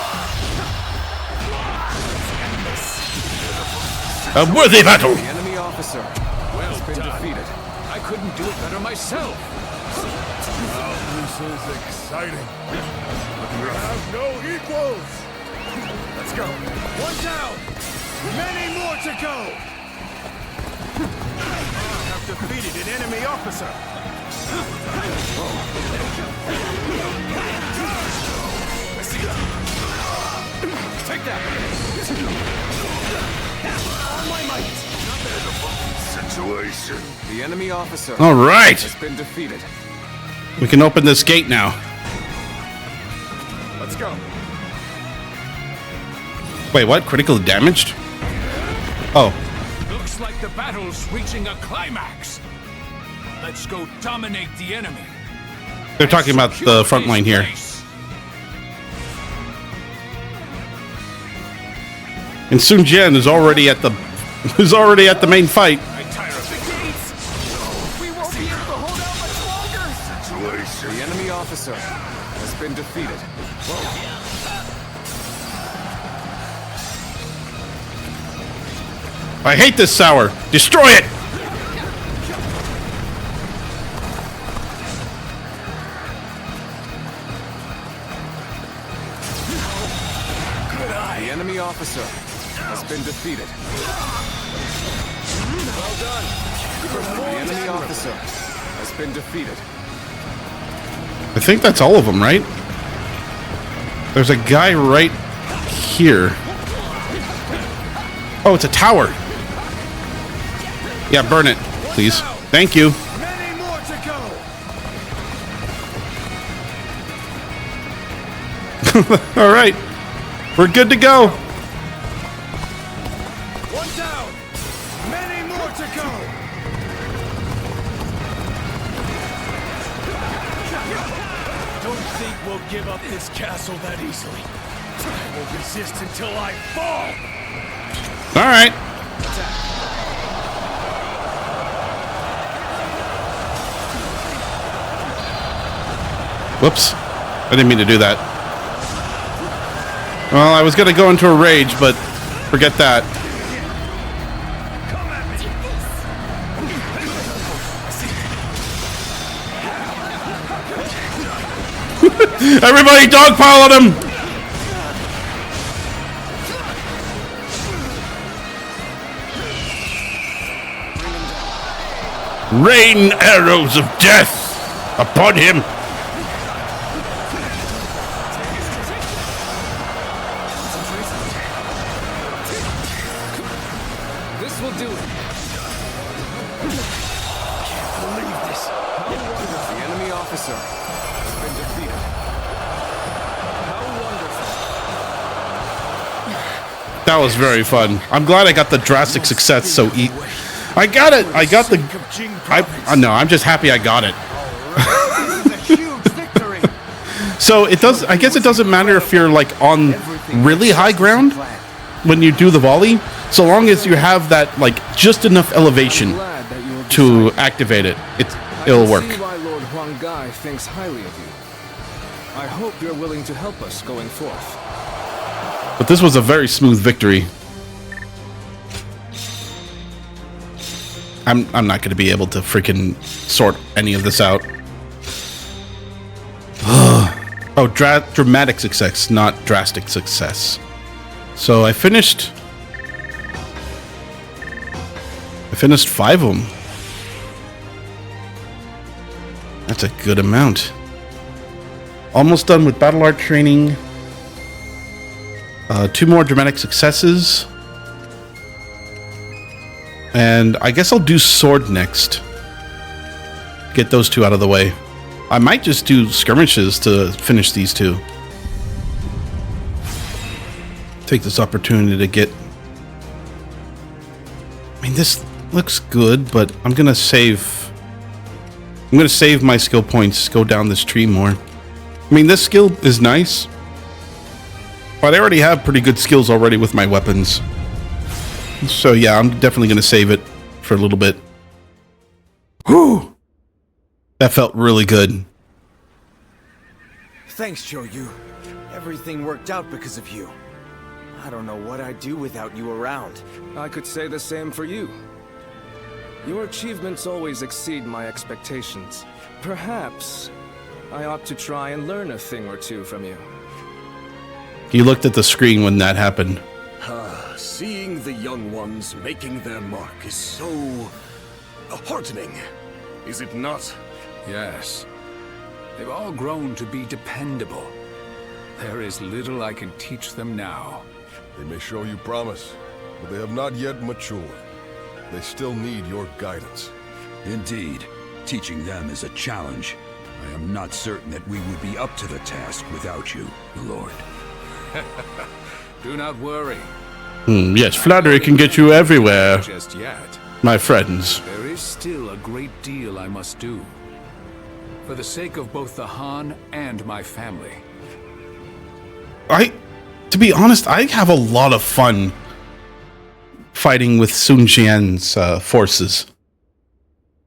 A worthy battle! The enemy officer has been defeated. I couldn't do it better myself. This is exciting. You have no equals. Let's go. One down. Many more to go. I have defeated an enemy officer. Take that. All my might. Situation. The enemy officer All right. has been defeated. We can open this gate now. Let's go. Wait, what? Critically damaged? Oh. Looks like the battle's reaching a climax. Let's go dominate the enemy. They're talking about the front line here. And Sun Jian is already at the main fight. We won't be able to hold out much longer. The enemy officer has been defeated. I hate this sour. Destroy it. The enemy officer has been defeated. Well done. The enemy officer has been defeated. I think that's all of them, right? There's a guy right here. Oh, it's a tower. Yeah, burn it, please. Thank you. Many more to go. All right. We're good to go. One down. Many more to go. Don't think we'll give up this castle that easily. I will resist until I fall. All right. Whoops. I didn't mean to do that. Well, I was gonna go into a rage, but forget that. Everybody dogpile on him! Rain arrows of death upon him! This will do it. Can't believe this. The enemy officer has been defeated. That was very fun. I'm glad I got the drastic success so I got it! I got the... No, I'm just happy I got it. So it does... I guess it doesn't matter if you're like on really high ground when you do the volley, so long as you have that like just enough elevation to activate it. It'll work. I see why Lord Huang Gai thinks highly of you. I hope you're willing to help us going forth. But this was a very smooth victory. I'm not going to be able to freaking sort any of this out. Oh, dramatic success, not drastic success. So I finished 5 of them. That's a good amount. Almost done with battle art training. 2 more dramatic successes. And I guess I'll do sword next. Get those 2 out of the way. I might just do skirmishes to finish these 2. Take this opportunity to get... I mean, this looks good, but I'm gonna save my skill points, go down this tree more. I mean, this skill is nice, but I already have pretty good skills already with my weapons. So yeah, I'm definitely gonna save it for a little bit. Whew! That felt really good. Thanks, Choyu. Everything worked out because of you. I don't know what I'd do without you around. I could say the same for you. Your achievements always exceed my expectations. Perhaps I ought to try and learn a thing or two from you. He looked at the screen when that happened. Seeing the young ones making their mark is so... heartening, is it not? Yes. They've all grown to be dependable. There is little I can teach them now. They may show you promise, but they have not yet matured. They still need your guidance. Indeed. Teaching them is a challenge. I am not certain that we would be up to the task without you, Lord. Do not worry. Yes, flattery can get you everywhere, Just yet. my friends. There is still a great deal I must do. For the sake of both the Han and my family. To be honest, I have a lot of fun fighting with Sun Jian's forces.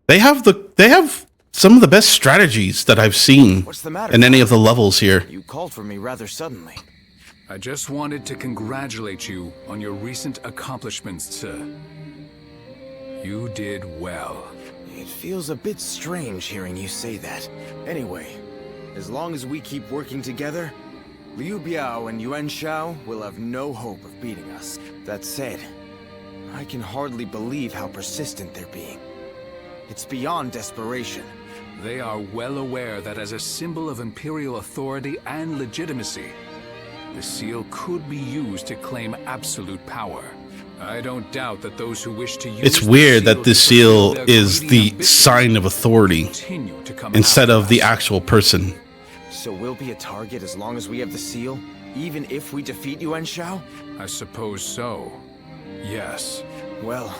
They have some of the best strategies that I've seen in any of the levels here. You called for me rather suddenly. I just wanted to congratulate you on your recent accomplishments, sir. You did well. It feels a bit strange hearing you say that. Anyway, as long as we keep working together, Liu Biao and Yuan Shao will have no hope of beating us. That said, I can hardly believe how persistent they're being. It's beyond desperation. They are well aware that as a symbol of Imperial authority and legitimacy, the seal could be used to claim absolute power. I don't doubt that those who wish to use It's weird that this seal is the sign of authority instead of the actual person. So we'll be a target as long as we have the seal, even if we defeat Yuan Shao? I suppose so. Yes. Well,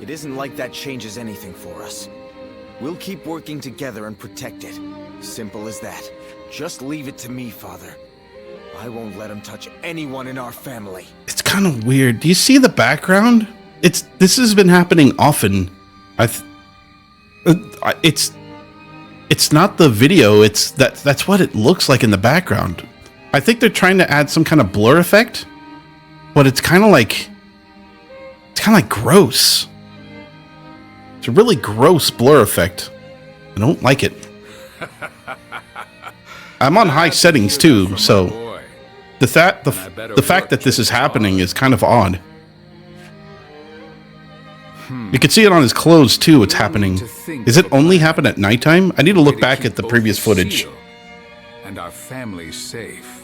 it isn't like that changes anything for us. We'll keep working together and protect it. Simple as that. Just leave it to me, Father. I won't let him touch anyone in our family. It's kind of weird. Do you see the background? This has been happening often. It's it's not the video. It's that's what it looks like in the background. I think they're trying to add some kind of blur effect, but it's kind of like gross. It's a really gross blur effect. I don't like it. I'm on high settings too, so the fact that this is happening is kind of odd. You can see it on his clothes too. It's happening. Is it only happen at nighttime? I need to look back at the previous footage. And our family's safe.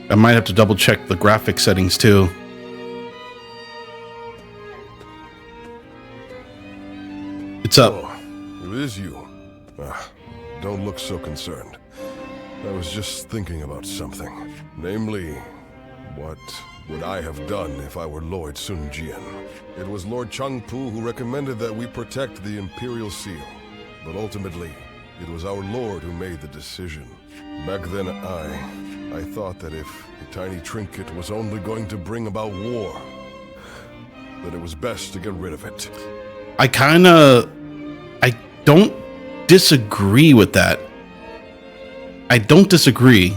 I might have to double check the graphic settings too. It's up. Oh, it is you. Don't look so concerned. I was just thinking about something. Namely, what would I have done if I were Lord Sun Jian? It was Lord Changpu who recommended that we protect the Imperial Seal. But ultimately, it was our Lord who made the decision. Back then, I thought that if a tiny trinket was only going to bring about war, that it was best to get rid of it. I don't disagree with that. I don't disagree.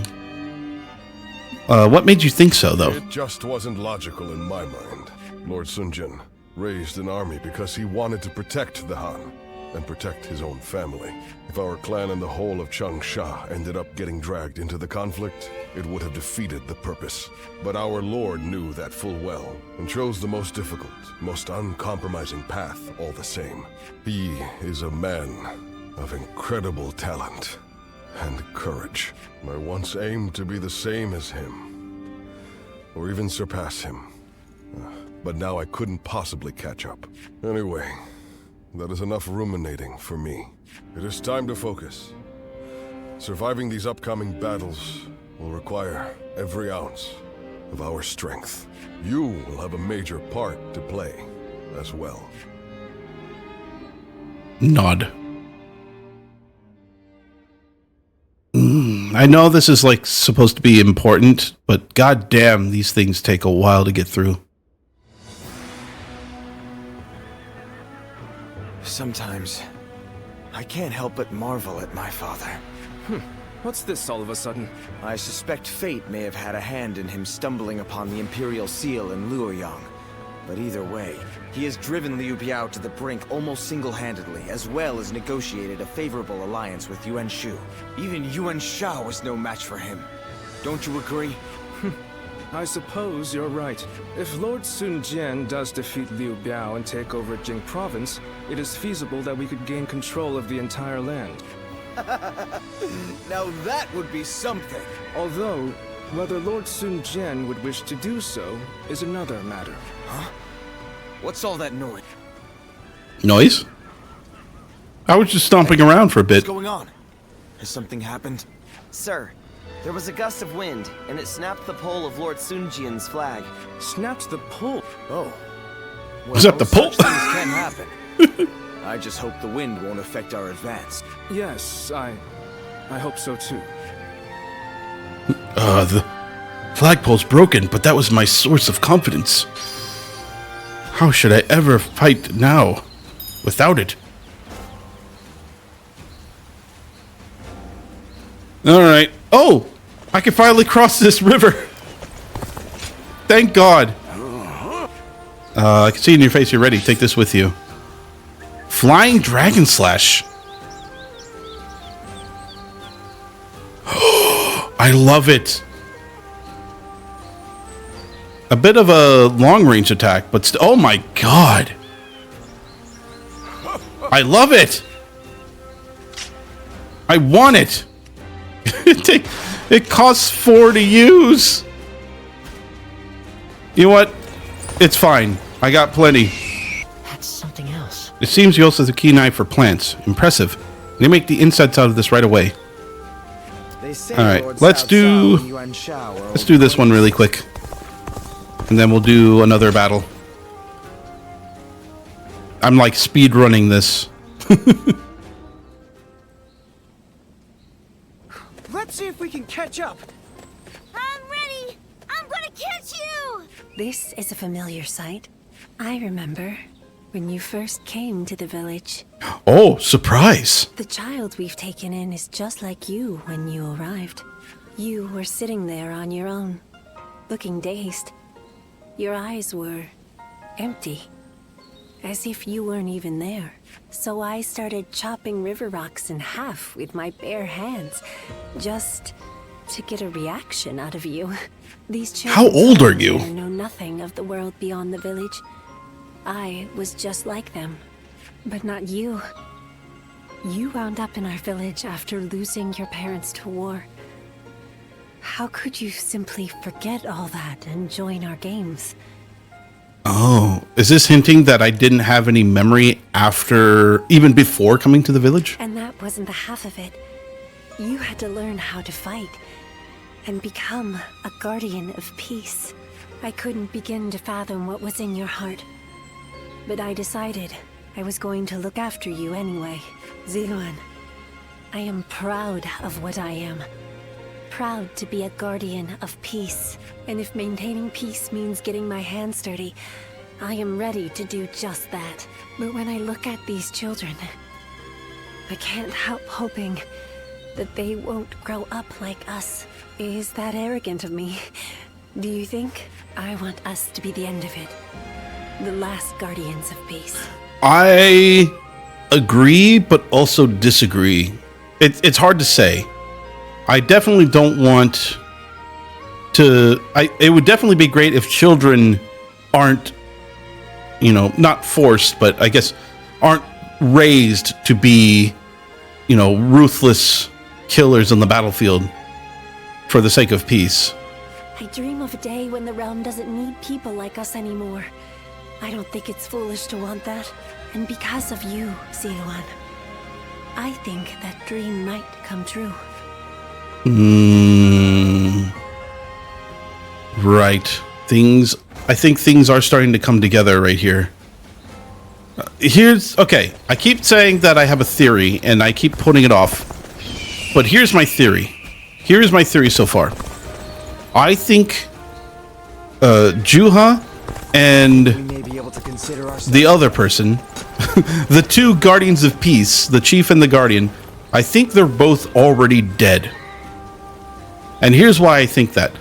What made you think so, though? It just wasn't logical in my mind. Lord Sun Jian raised an army because he wanted to protect the Han and protect his own family. If our clan and the whole of Changsha ended up getting dragged into the conflict, it would have defeated the purpose. But our Lord knew that full well and chose the most difficult, most uncompromising path all the same. He is a man of incredible talent and courage. I once aimed to be the same as him, or even surpass him. But now I couldn't possibly catch up. Anyway, that is enough ruminating for me. It is time to focus. Surviving these upcoming battles will require every ounce of our strength. You will have a major part to play as well. Nod. I know this is like supposed to be important, but goddamn, these things take a while to get through. Sometimes, I can't help but marvel at my father. What's this all of a sudden? I suspect fate may have had a hand in him stumbling upon the Imperial Seal in Luoyang. But either way, he has driven Liu Biao to the brink almost single-handedly, as well as negotiated a favorable alliance with Yuan Shu. Even Yuan Shao was no match for him. Don't you agree? I suppose you're right. If Lord Sun Jian does defeat Liu Biao and take over Jing Province, it is feasible that we could gain control of the entire land. Now that would be something. Although, whether Lord Sun Jian would wish to do so is another matter. Huh? What's all that noise? Noise? I was just stomping around for a bit. What's going on? Has something happened? Sir, there was a gust of wind, and it snapped the pole of Lord Sun Jian's flag. Snapped the pole? Oh. Well, was that the pole? Such things can happen. I just hope the wind won't affect our advance. Yes, I hope so too. The flagpole's broken, but that was my source of confidence. How should I ever fight now without it? Alright. Oh! I can finally cross this river! Thank God! I can see in your face you're ready. Take this with you. Flying Dragon Slash. I love it. A bit of a long-range attack, but oh my God. I love it. I want it. It costs 4 to use. You know what? It's fine. I got plenty. That's something else. It seems you also have a key knife for plants. Impressive. They make the insides out of this right away. All right, let's do this one really quick, and then we'll do another battle. I'm like speed running this. Let's see if we can catch up. I'm ready. I'm gonna catch you. This is a familiar sight. I remember. when you first came to the village. Oh, surprise! The child we've taken in is just like you when you arrived. You were sitting there on your own, looking dazed. Your eyes were empty, as if you weren't even there. So I started chopping river rocks in half with my bare hands, just to get a reaction out of you. These children How old are you? know nothing of the world beyond the village. I was just like them, but not you. You wound up in our village after losing your parents to war. How could you simply forget all that and join our games? Oh, is this hinting that I didn't have any memory after, even before coming to the village? And that wasn't the half of it. You had to learn how to fight and become a guardian of peace. I couldn't begin to fathom what was in your heart, but I decided I was going to look after you anyway. Ziluan, I am proud of what I am. Proud to be a guardian of peace. And if maintaining peace means getting my hands dirty, I am ready to do just that. But when I look at these children, I can't help hoping that they won't grow up like us. Is that arrogant of me? Do you think? I want us to be the end of it. The last guardians of peace. I agree, but also disagree. It's hard to say. I definitely don't want to... It would definitely be great if children aren't, you know, not forced, but I guess aren't raised to be, you know, ruthless killers on the battlefield for the sake of peace. I dream of a day when the realm doesn't need people like us anymore. I don't think it's foolish to want that. And because of you, Ziluan, I think that dream might come true. Right. I think things are starting to come together right here. Okay, I keep saying that I have a theory, and I keep putting it off. But here's my theory. Here's my theory so far. I think Juha and the other person, the two Guardians of Peace, the Chief and the Guardian, I think they're both already dead. And here's why I think that.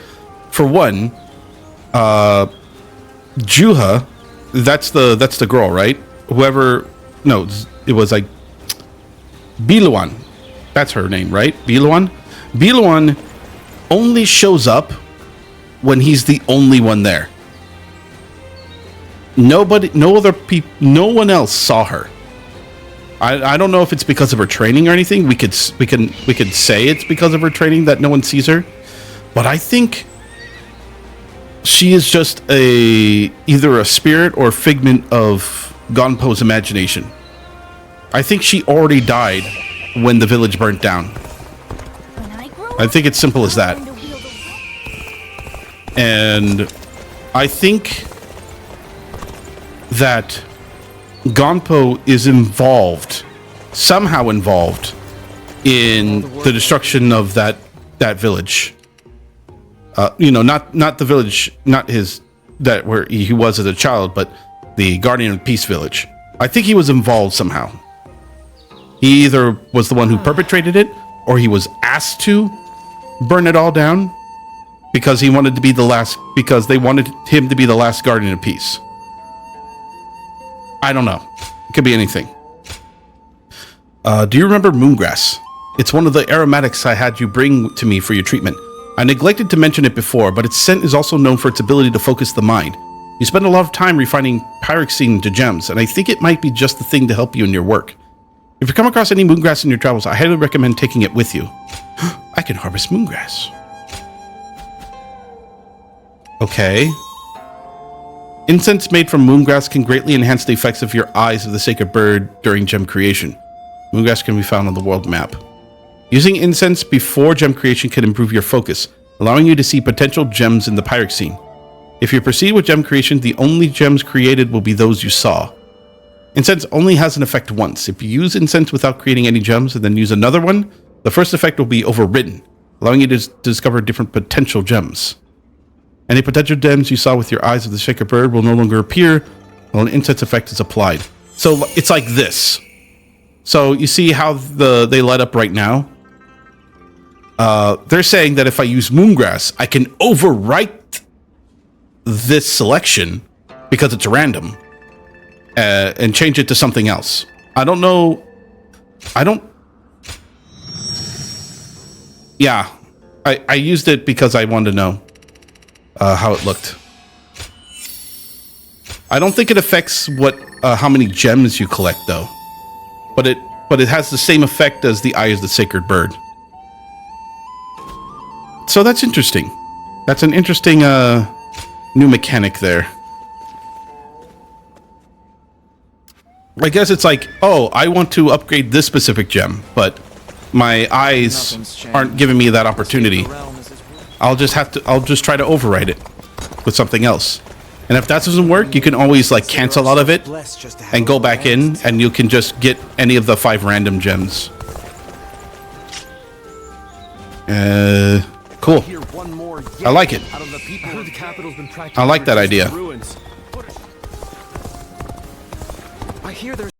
For one, Juha, that's the girl, right? No, it was like Biluan. That's her name, right? Biluan? Biluan only shows up when he's the only one there. No one else saw her. I don't know if it's because of her training or anything. We could say it's because of her training that no one sees her, but I think she is just either a spirit or figment of Gonpo's imagination. I think she already died when the village burnt down. I think it's simple as that. And I think that Gonpo is somehow involved in the destruction of that village. Not the village, not where he was as a child, but the Guardian of Peace village. I think he was involved somehow. He either was the one who perpetrated it, or he was asked to burn it all down because they wanted him to be the last Guardian of Peace. I don't know. It could be anything. Do you remember moongrass? It's one of the aromatics I had you bring to me for your treatment. I neglected to mention it before, but its scent is also known for its ability to focus the mind. You spend a lot of time refining pyroxene into gems, and I think it might be just the thing to help you in your work. If you come across any moongrass in your travels, I highly recommend taking it with you. I can harvest moongrass. Okay. Incense made from moongrass can greatly enhance the effects of your eyes of the sacred bird during gem creation. Moongrass can be found on the world map. Using incense before gem creation can improve your focus, allowing you to see potential gems in the pyroxene. If you proceed with gem creation, the only gems created will be those you saw. Incense only has an effect once. If you use incense without creating any gems and then use another one, the first effect will be overridden, allowing you to discover different potential gems. Any potential gems you saw with your eyes of the sacred bird will no longer appear, Well, an intense effect is applied. So it's like this. So you see how they light up right now? They're saying that if I use Moongrass, I can overwrite this selection because it's random and change it to something else. I don't know. Yeah, I used it because I wanted to know how it looked. I don't think it affects how many gems you collect though, but it has the same effect as the Eye of the Sacred Bird. So that's interesting. That's an interesting new mechanic there. I guess it's like, oh, I want to upgrade this specific gem, but my eyes aren't giving me that opportunity. I'll just try to override it with something else. And if that doesn't work, you can always like cancel out of it and go back in, and you can just get any of the 5 random gems. Cool. I like it. I like that idea. I hear there's